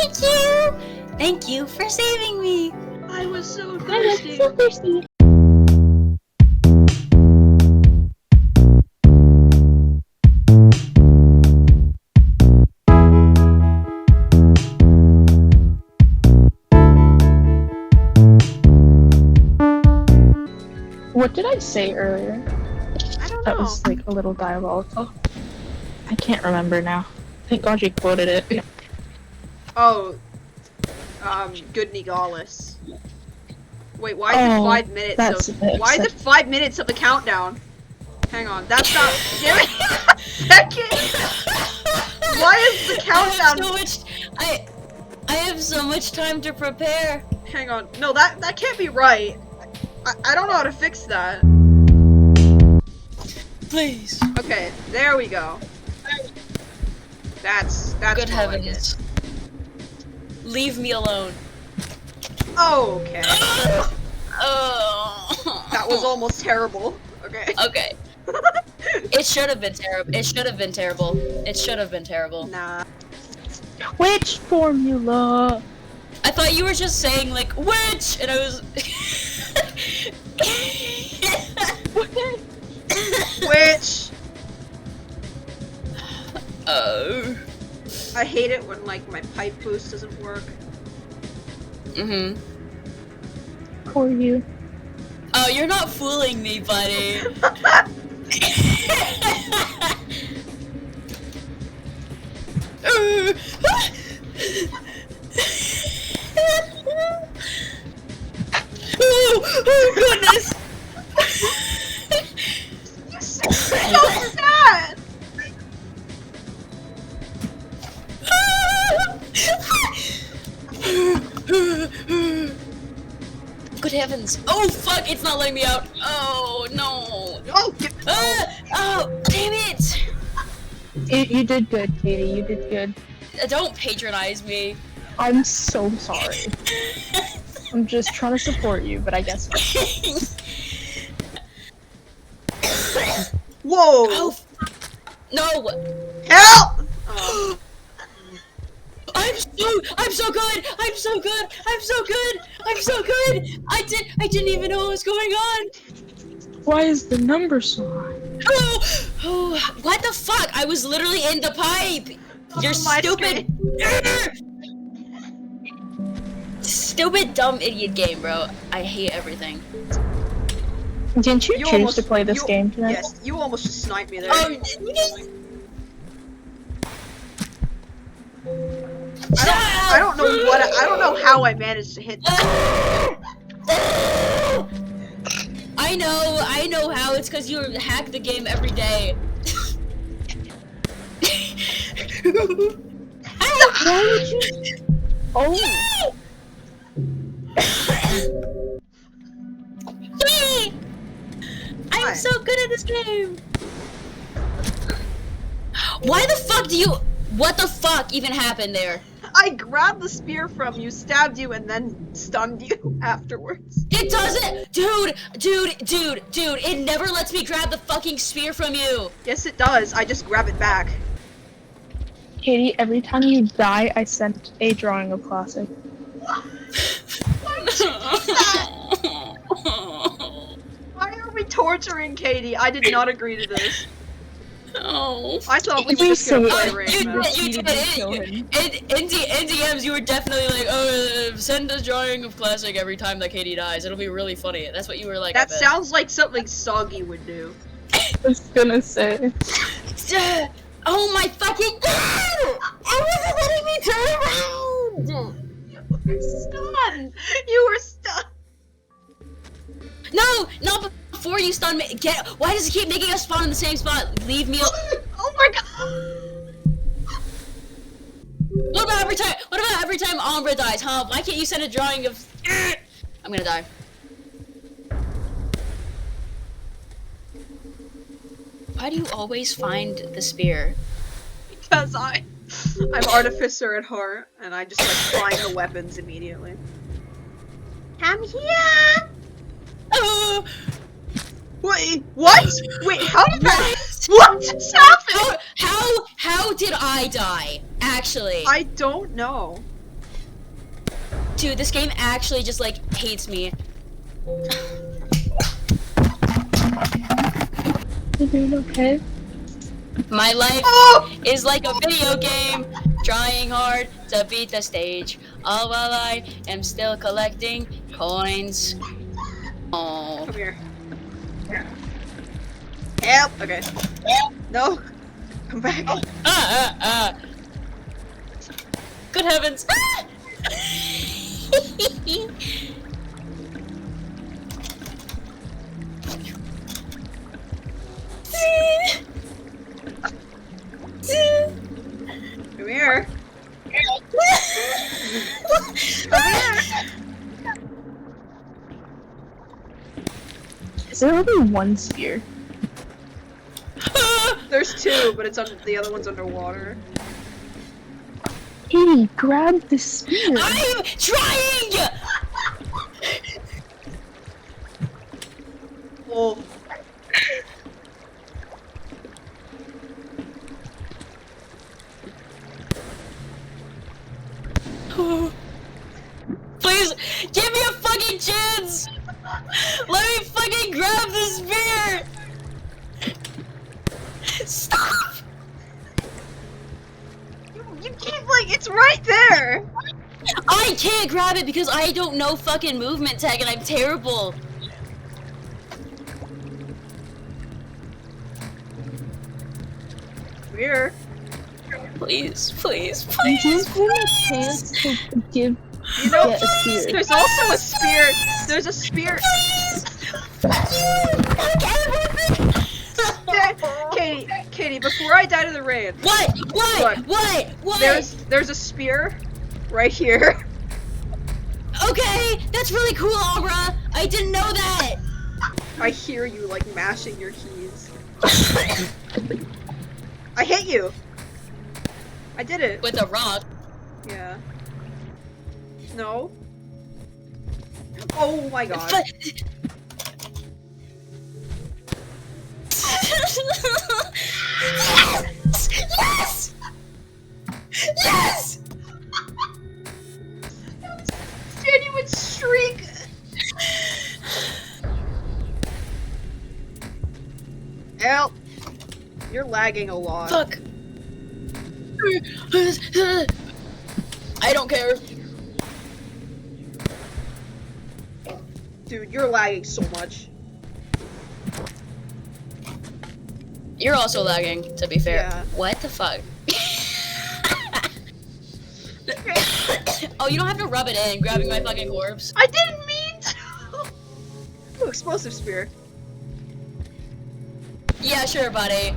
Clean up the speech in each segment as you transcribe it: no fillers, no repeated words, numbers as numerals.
Thank you! Thank you for saving me! I was so thirsty. What did I say earlier? I don't know. That was like a little diabolical. I can't remember now. Thank God you quoted it. Oh, good Nigalis. Wait, why is it 5 minutes that's of- Why is it 5 minutes of the countdown? Hang on, that's not- Give me a second! Why is the countdown- I have so much time to prepare. Hang on, no, that can't be right. I don't know how to fix that. Please. Okay, there we go. That's Good more like heavens. Leave me alone. it. Oh, okay. Oh. That was almost terrible. Okay. Okay. It should have been terrible. It should have been terrible. It should have been terrible. Nah. Which formula? I thought you were just saying like which, and I was. Which? Oh. I hate it when, like, my pipe boost doesn't work. Mm-hmm. For you. Oh, you're not fooling me, buddy. Oh goodness! So sad! Good heavens! Oh fuck! It's not letting me out. Oh no! Oh, Oh! Damn it! You did good, Katie. You did good. Don't patronize me. I'm so sorry. I'm just trying to support you, but I guess not. whoa! Oh, no! Help! Oh. I'm so good! I'm so good! I'm so good! I'm so good! I didn't even know what was going on! Why is the number so high? Oh, what the fuck? I was literally in the pipe! You're my stupid! Stupid, dumb, idiot game, bro. I hate everything. Didn't you choose almost- to play this game tonight? Yes, you almost just sniped me there. Oh, I don't know what I don't know how I managed to hit that. I know how. It's because you hack the game every day. Why would you? Oh. I'm so good at this game. Why the fuck do you? What the fuck even happened there? I grabbed the spear from you, stabbed you, and then stunned you afterwards. It doesn't, dude. It never lets me grab the fucking spear from you. Yes, it does. I just grab it back. Katie, every time you die, I sent a drawing of Classic. Why are we torturing Katie? I did not agree to this. Oh. I thought we were just gonna play You Rainbow. did it. In DMs, you were definitely like, oh, send a drawing of Classic every time that Katie dies. It'll be really funny. That's what you were like. That sounds like something Soggy would do. I was gonna say. Oh my fucking god! I wasn't letting me turn around! You were stunned! You were stunned! No! Not before you stun me! Why does it keep making us spawn in the same spot? Leave me Oh my god! What about every time Umbra dies, huh? Why can't you send a drawing of... I'm gonna die. Why do you always find the spear? Because I'm artificer at heart, and I just like find the weapons immediately. Come here! Wait, what? Wait, how did that? What just happened? How did I die? Actually, I don't know. Dude, this game actually just like hates me. You doing okay? My life Oh! is like a video game, trying hard to beat the stage, all while I am still collecting coins. Oh. Come here. Help! Okay. No! Come back. Good heavens. Ah! Come here. Come here. Is there only one spear? There's two, but it's under the other one's underwater. Katie, grab the spear. I'm trying! Oh. Please, give me a fucking chance! Let me fucking grab the spear! Stop! You keep like it's right there. I can't grab it because I don't know fucking movement tag and I'm terrible. Come here. Please, please, Give please, him a chance to give You know, get a spear. there's also a spear. There's a spear. Katie, before I die to the rain, What? What? Look, What? there's a spear right here. Okay, that's really cool, Aura. I didn't know that. I hear you like mashing your keys. I hit you. I did it. With a rock. Yeah. No. Oh my god. Yes! Yes! Genuine streak. Help. You're lagging a lot. Fuck. I don't care. Dude, you're lagging so much. You're also lagging, to be fair. Yeah. What the fuck? Oh, you don't have to rub it in, grabbing my fucking corpse. I didn't mean to. Ooh, explosive spear. Yeah, sure, buddy.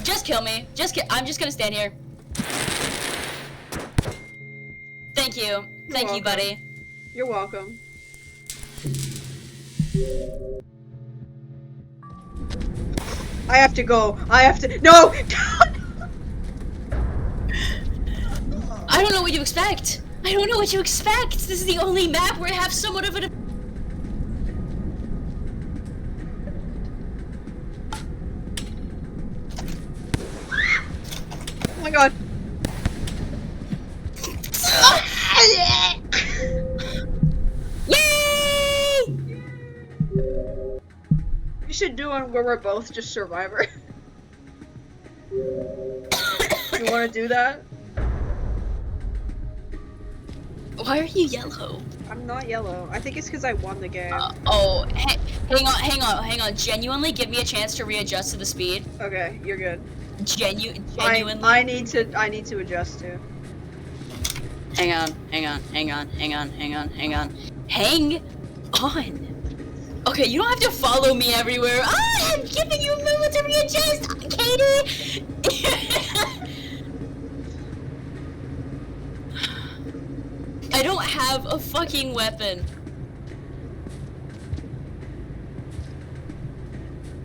Just kill me. I'm just gonna stand here. Thank you. Thank you, welcome. buddy. You're welcome. I have to go. I have to. No! I don't know what you expect. I don't know what you expect. This is the only map where I have somewhat of a. Oh my god. Yay! We should do one where we're both just Survivor. You want to do that? Why are you yellow? I'm not yellow. I think it's because I won the game. Hang on. Genuinely, give me a chance to readjust to the speed. Okay, you're good. Genuinely. I need to adjust too. Hang on. Hang on. Okay, you don't have to follow me everywhere. Ah, I'm giving you a moment to readjust, Katie. I don't have a fucking weapon.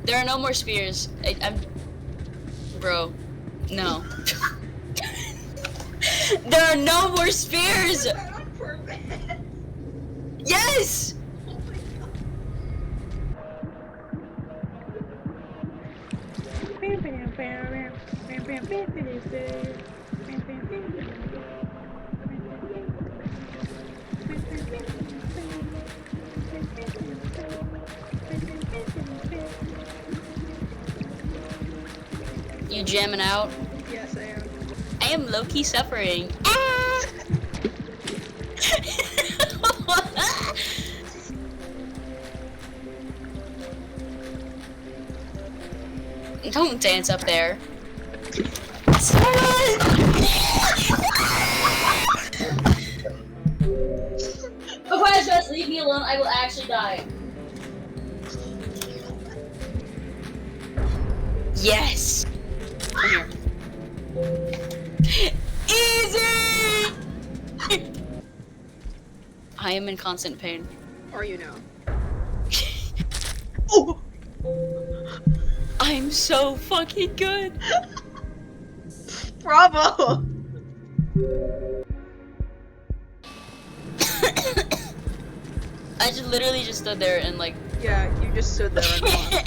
There are no more spears. Bro, no. There are no more spears! Yes! You jamming out? Yes, I am. I am low-key suffering. Ah! Don't dance up there. Okay, just leave me alone. I will actually die. Yes. Come here. Easy. I am in constant pain. Or you know. Oh! I'm so fucking good. Bravo! I just literally just stood there and like. Yeah, you just stood there and won.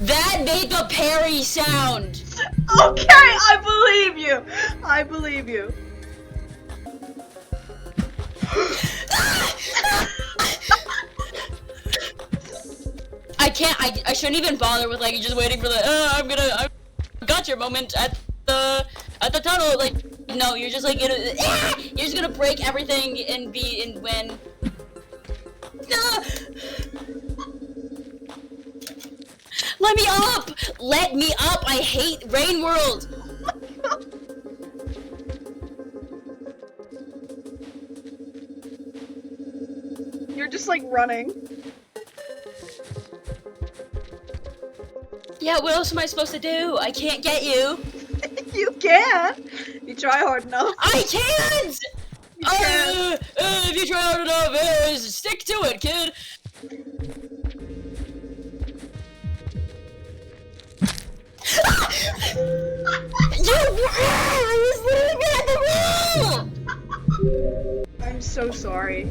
That made the parry sound. Okay, I believe you! I believe you. I shouldn't even bother with like just waiting for the I got your moment at the tunnel. Like, no, you're just like you're just gonna break everything and win. Let me up! Let me up! I hate Rain World! You're just like running. Yeah, what else am I supposed to do? I can't get you. You can! You try hard enough. I can't! You can. If you try hard enough, stick to it, kid! I was literally behind the wall! I'm so sorry.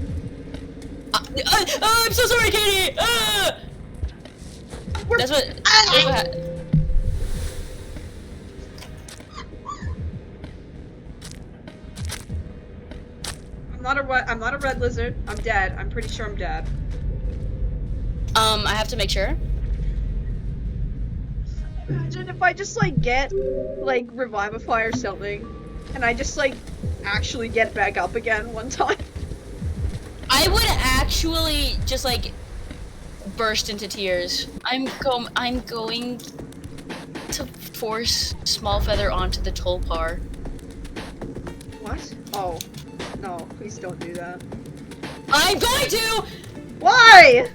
I'm so sorry, Katie! That's what I'm not a red lizard. I'm dead. I'm pretty sure I'm dead. I have to make sure. Imagine if I just like get like Revivify or something, and I just like actually get back up again one time. I would actually just like burst into tears. I'm going to force Small Feather onto the Tulpar. What? Oh. No, please don't do that. I'm going to! Why?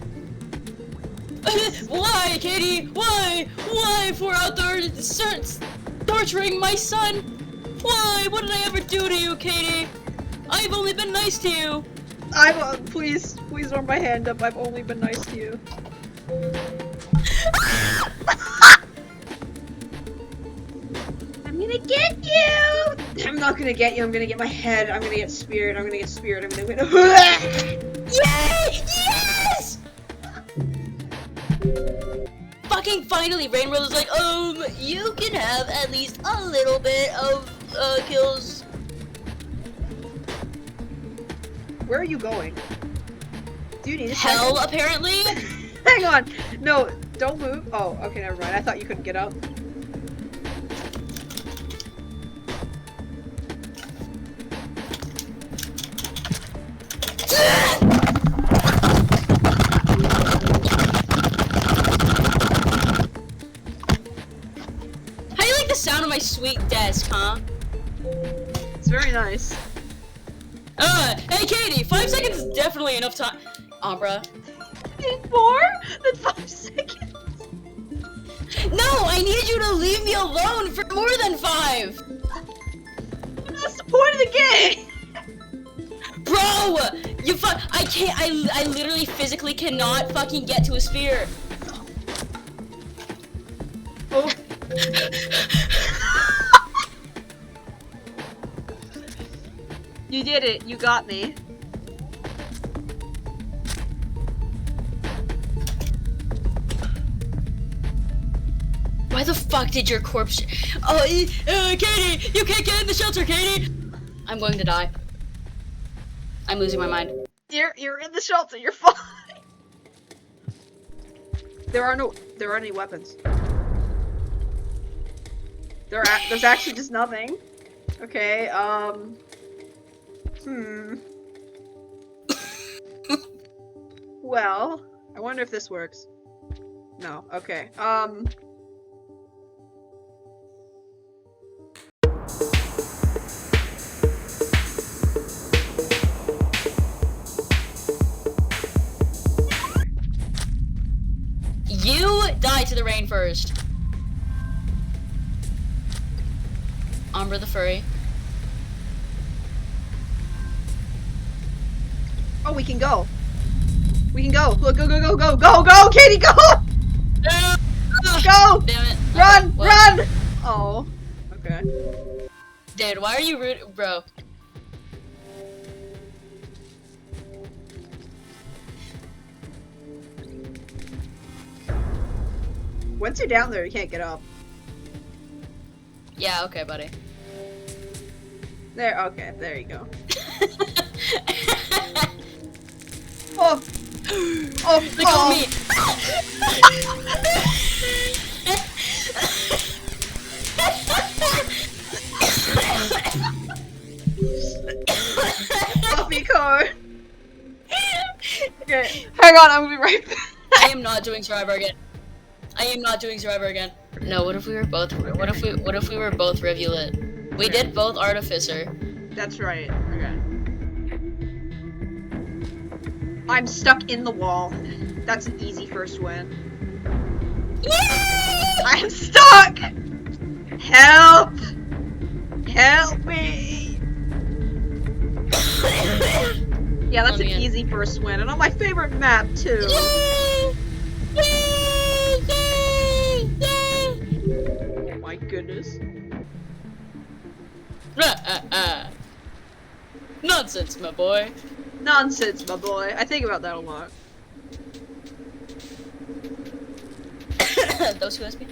Why, Katie? Why? Why for out there torturing my son? Why? What did I ever do to you, Katie? I've only been nice to you. Please warm my hand up. I've only been nice to you. I'm gonna get you! I'm not gonna get you, I'm gonna get my head, I'm gonna get Spirit, I'm gonna get Spirit, I'm gonna Yay! Yes! Fucking finally, Rainbow is like, you can have at least a little bit of, kills. Where are you going? Do you need a Hell, second? apparently? Hang on! No, don't move. Oh, okay, never mind. I thought you couldn't get up. How do you like the sound of my sweet desk, huh? It's very nice. Hey Katie, 5 seconds is definitely enough time. Umbra. Need more than 5 seconds? No, I need you to leave me alone for more than 5! That's the point of the game! Bro! I can't, I literally physically cannot fucking get to a sphere. Oh. You did it. You got me. Why the fuck did your corpse? Oh, Katie, you can't get in the shelter, Katie. I'm going to die. I'm losing my mind. You're in the shelter. You're fine. There aren't any weapons. There's actually just nothing. Okay, Well, I wonder if this works. No, okay, You die to the rain first. Umbra the furry. oh, we can go. We can go. Look, go, Katie, go! Go! Damn it. Run, Okay, well, run! Oh, okay. Dude, why are you rude, bro? Once you're down there, you can't get up. Yeah, okay, buddy. There, okay, there you go. Oh! Oh, Look at me! Puppy car! Okay, hang on, I'm gonna be right back. I am not doing Survivor again. I am not doing Survivor again. No, what if we were both? What if we were both Rivulet? We did both Artificer. That's right. Okay. I'm stuck in the wall. That's an easy first win. Yay! I'm stuck! Help! Help me! Yeah, that's an easy first win, and on my favorite map too. Yay! Yay! Yay! Yay! Oh my goodness. Nonsense, my boy. Nonsense, my boy. I think about that a lot. Those who asked me.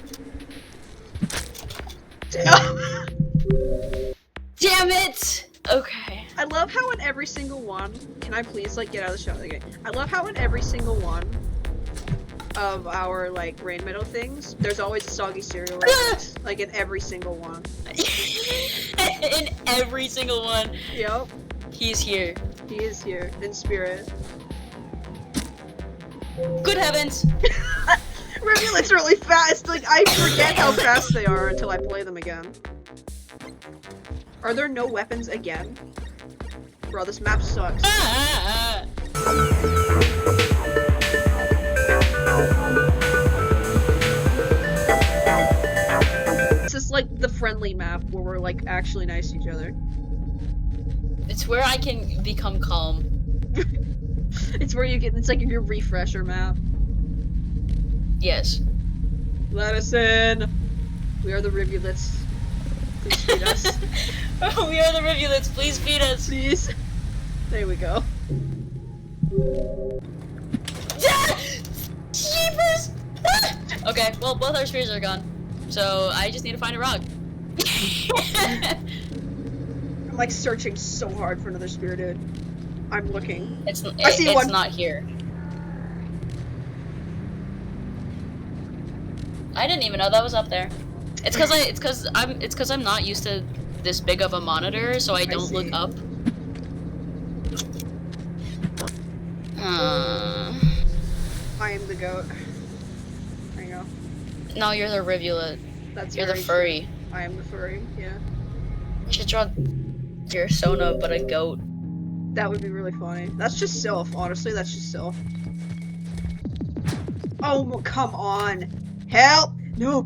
Damn it! Okay. I love how in every single one, can I please like get out of the shot again? I love how in every single one of our like rain meadow things, there's always a soggy cereal reference. Like in every single one. In every single one. Yep. He's here. He is here in spirit. Good heavens! Rivulets really fast. Like I forget how fast they are until I play them again. Are there no weapons again? Bro, this map sucks. This is like the friendly map where we're like actually nice to each other. It's where I can become calm. It's where you get, it's like your refresher map. Yes. Let us in. We are the Rivulets. Please feed us. We are the Rivulets, please feed us. Please. There we go. Jeepers! Okay, well, both our spears are gone. So I just need to find a rock. I'm like searching so hard for another spear, dude. I'm looking. It's one. not here. I didn't even know that was up there. It's cause I'm not used to this big of a monitor, so I don't look up. I am the goat. There you go. No, you're the Rivulet. That's You're the very furry. true. I am the furry, yeah. You should draw your Sona, but a goat. That would be really funny. That's just Sylph, honestly, that's just Sylph. Oh, well, come on. Help! No!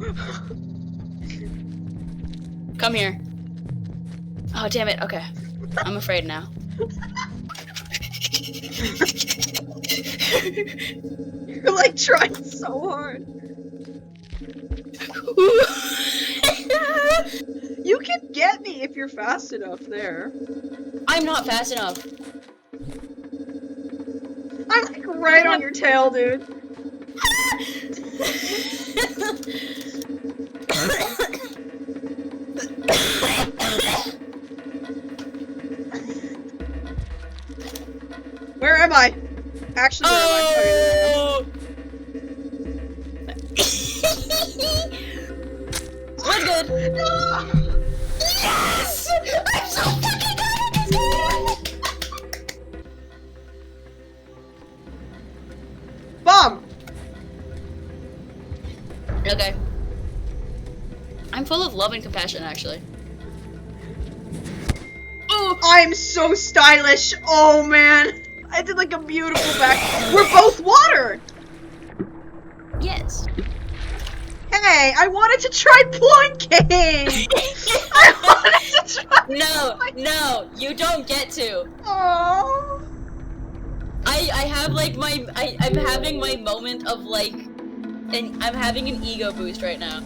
Come here. Oh, damn it. Okay. I'm afraid now. You're like trying so hard. You can get me if you're fast enough there. I'm not fast enough. I'm like right on your tail, dude. Where am I? Actually, where am I? Okay, there I am. good. Yes! I'm so fucking good at this game! Bomb! Okay. I'm full of love and compassion, actually. Ooh! I'm so stylish. Oh man. I did like a beautiful back. We're both water! Yes. Hey, I wanted to try ploinking! I wanted to try. No, you don't get to. Oh. I have like I'm having my moment of like, and I'm having an ego boost right now.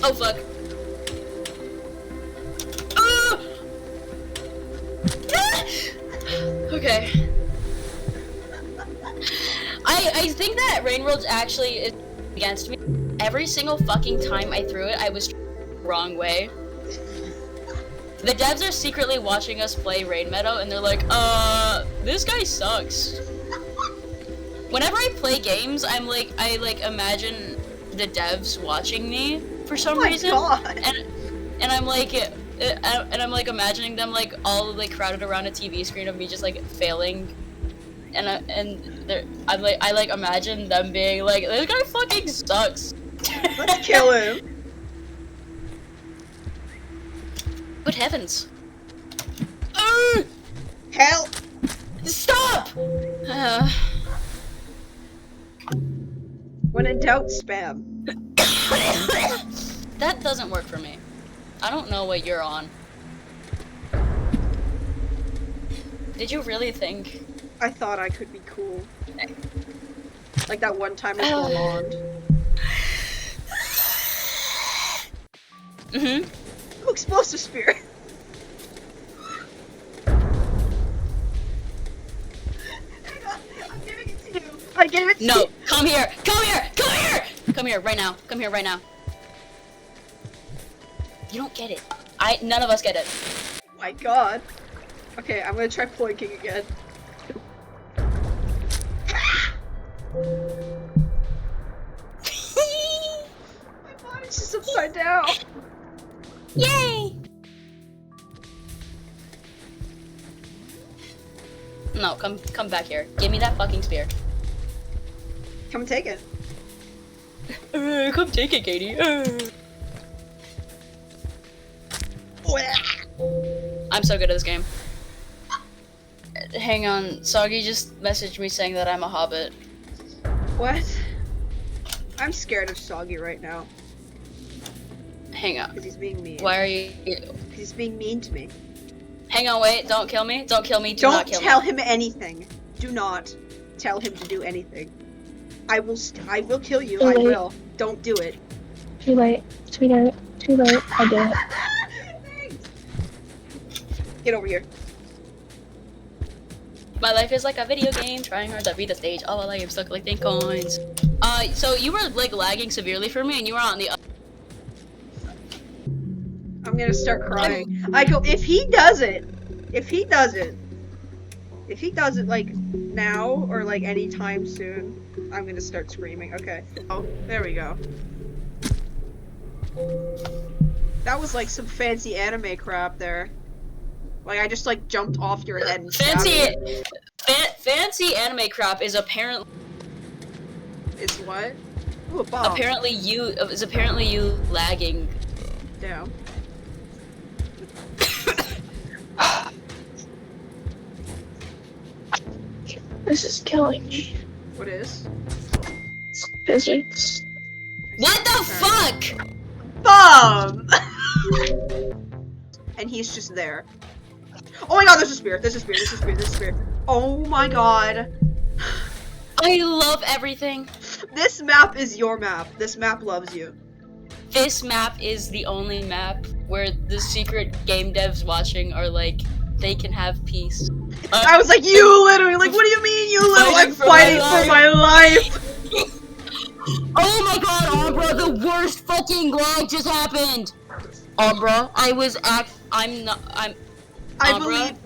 Oh fuck. Okay. I think that Rain World actually is against me. Every single fucking time I threw it, I was the wrong way. The devs are secretly watching us play Rain Meadow, and they're like, this guy sucks. Whenever I play games, I imagine the devs watching me for some reason. God. And I'm like, imagining them like all like crowded around a TV screen of me just like failing, and I like imagine them being like, this guy fucking sucks. Let's kill him. Good heavens! Help! Stop! When in doubt, spam. That doesn't work for me. I don't know what you're on. Did you really think? I thought I could be cool. Like that one time with Lamond. Mm-hmm. Oh, explosive spear. I'm giving it to you. I gave it to No, you. come here! Come here! Come here! Come here right now! Come here right now! You don't get it. None of us get it. Oh my god. Okay, I'm gonna try ploinking again. My body's just upside down. Yay! No, come back here. Give me that fucking spear. Come take it. Come take it, Katie. I'm so good at this game. Hang on, Soggy just messaged me saying that I'm a hobbit. What? I'm scared of Soggy right now. Hang on. Because he's being mean. Why are you? Because he's being mean to me. Hang on, wait, don't kill me. Don't kill me. Do Don't not kill tell me. him anything. Do not tell him to do anything. I will kill you. Too I late. will. Don't do it. Too late, sweetheart. Too late. I did it. Get over here. My life is like a video game, trying hard to beat the stage. All I am stuck collecting coins. So you were like lagging severely for me, and you were on the. I'm gonna start crying. I go, if he does it like now or like anytime soon, I'm gonna start screaming. Okay. Oh, there we go. That was like some fancy anime crap there. Like I just like jumped off your head and stabbed you. Fancy anime crap is apparently. It's what? Ooh, a bomb. Apparently you lagging. Damn. This is killing me. What is? Physics. What the fuck? Bomb! And he's just there. Oh my god, there's a spear, there's a spear, there's a spear, there's a spear. Oh my god. I love everything. This map is your map. This map loves you. This map is the only map where the secret game devs watching are like, they can have peace. I was like, you literally, like, what do you mean you literally? I'm fighting for my life. Oh my god, Umbra, the worst fucking lag just happened. Umbra, I believe,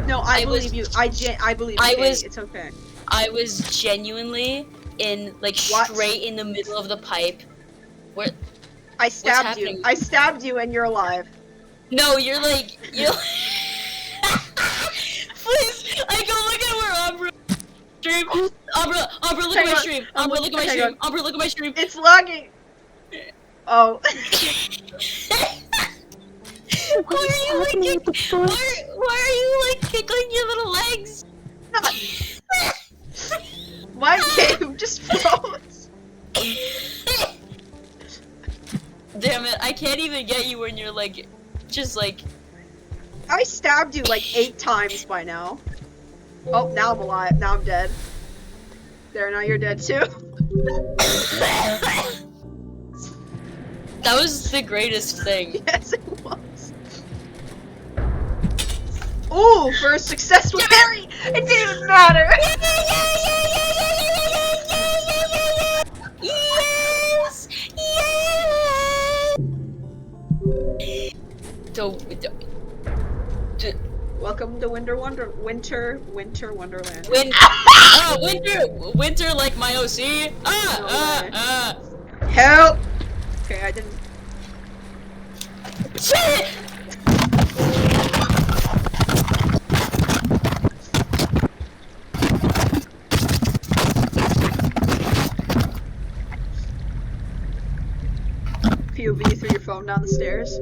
no, I believe you. I believe you. I Okay, was- it's okay. I was genuinely in like What? straight in the middle of the pipe. Where? I stabbed happening? you. I stabbed you and you're alive. No, you're like you're. Please, I go look at where Umbra stream. Umbra, look at my stream. Umbra, look at my stream. Umbra, look at my stream. It's lagging. Oh. Why are you like? Why are you like tickling your little legs? My game just froze. Damn it! I can't even get you when you're like, just like. I stabbed you like 8 times by now. Oh, now I'm alive. Now I'm dead. There, now you're dead too. That was the greatest thing. Yes, it was. Ooh, for a successful parry! It didn't matter! Yes! Yes! Welcome to Winter Wonderland. Winter like my OC. Help! Okay, I didn't. Shit! POV through your phone down the stairs.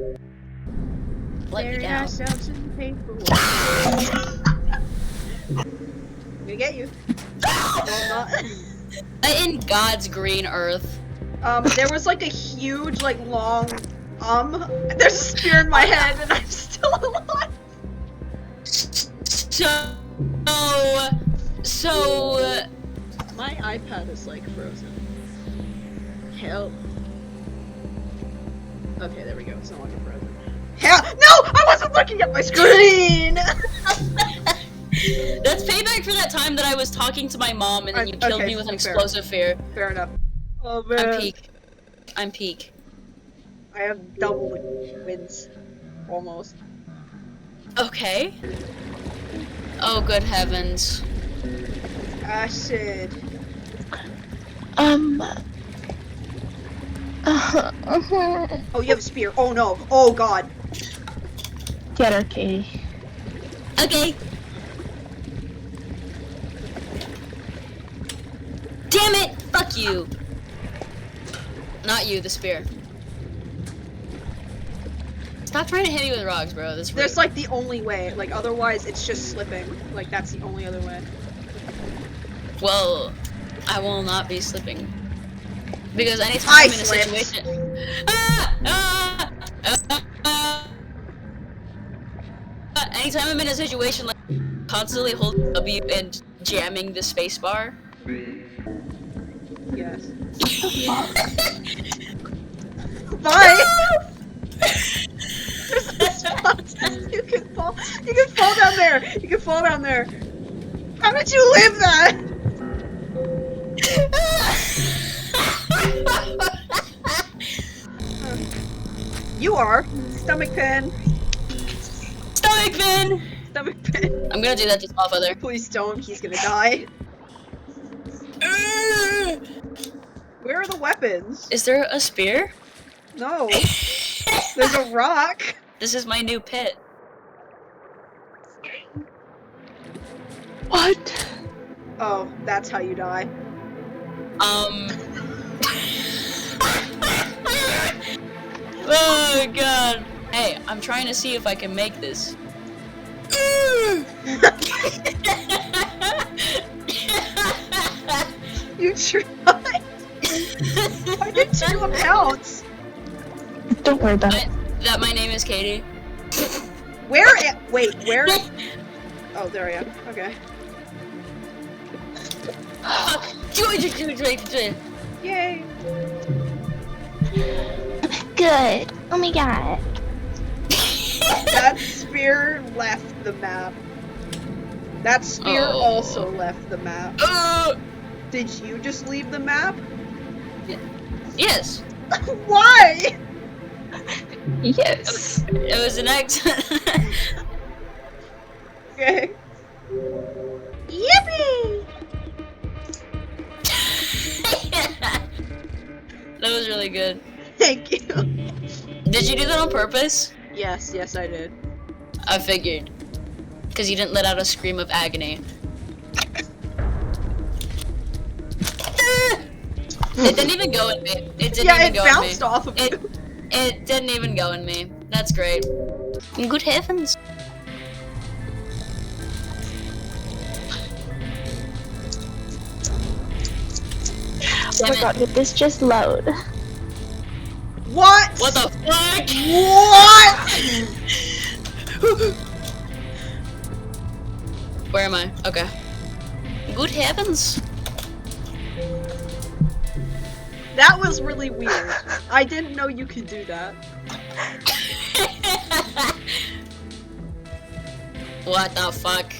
Let me down. I'm gonna get you. No, I'm not. In God's green earth. There was like a huge, like long, there's a spear in my head and I'm still alive. So, my iPad is like frozen. Help. Okay, there we go. It's no longer frozen. Hell, no! I wasn't looking at my screen! That's payback for that time that I was talking to my mom and then you killed me with an explosive fear. Fair enough. Oh man. I'm peak. I have double wins. Almost. Okay. Oh, good heavens. Acid. Oh, you have a spear. Oh no. Oh god. Get her, Katie. Okay. Damn it! Fuck you. Not you, the spear. Stop trying to hit me with rocks, bro. That's rude. There's like the only way. Like otherwise, it's just slipping. Like that's the only other way. Well, I will not be slipping. Because anytime I'm in a situation. Anytime I'm in a situation like constantly holding W and jamming the spacebar. Yes. Bye! There's a spot. You can fall down there! You can fall down there! How did you live that? You are! Stomach pin! Stomach pin! Stomach pin! I'm gonna do that to small feather. Please don't, he's gonna die. Where are the weapons? Is there a spear? No. There's a rock. This is my new pit. What? Oh, that's how you die. Oh god. Hey, I'm trying to see if I can make this. You tried. Why didn't you pounce? Don't worry about it. That my name is Katie. Wait, where? Oh, there I am. Okay. Yay. Good. Oh my god. That spear left the map. That spear also left the map. Did you just leave the map? Yes. Why? Yes. It was an accident. Okay. Yippee! That was really good. Thank you. Did you do that on purpose? Yes, I did. I figured. Because you didn't let out a scream of agony. It didn't even go in me. It didn't even it go bounced in me. off of you. It didn't even go in me. That's great. Good heavens. Oh my god, did this just load? What? What the fuck? What? Where am I? Okay. Good heavens. That was really weird. I didn't know you could do that. What the fuck?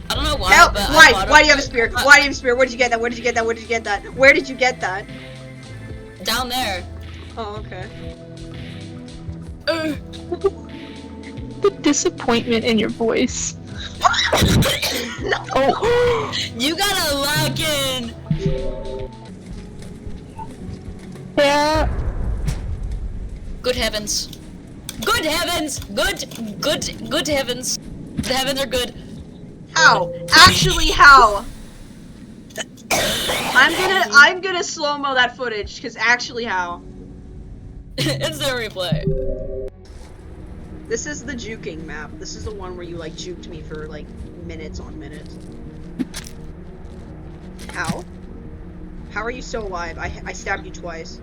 I don't know why, Help! but Why do you have a spear? Why do you have a spear? Where did you get that? Where did you get that? Where did you get that? Where did you get that? Down there. Oh, okay. The disappointment in your voice. Oh. You gotta lock in. Yeah. Good heavens. Good heavens. Good heavens. The heavens are good. How? Actually, how? I'm gonna slow-mo that footage, because actually how? It's the replay. This is the juking map. This is the one where you, like, juked me for, like, minutes on minutes. How? How are you still alive? I stabbed you twice.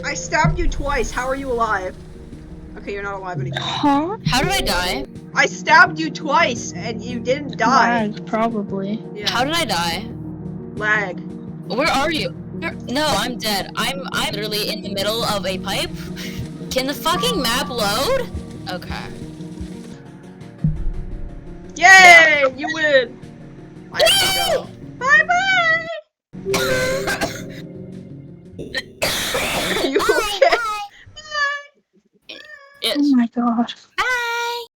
I stabbed you twice. How are you alive? Okay, you're not alive anymore. Huh? How did I die? I stabbed you twice, and you didn't die. Lag, probably. Yeah. How did I die? Lag. Where are you? No, I'm dead. I'm literally in the middle of a pipe. Can the fucking map load? Okay. Yay! You win! I have to go. Bye-bye! Are you okay? Bye! Yes. Oh my god.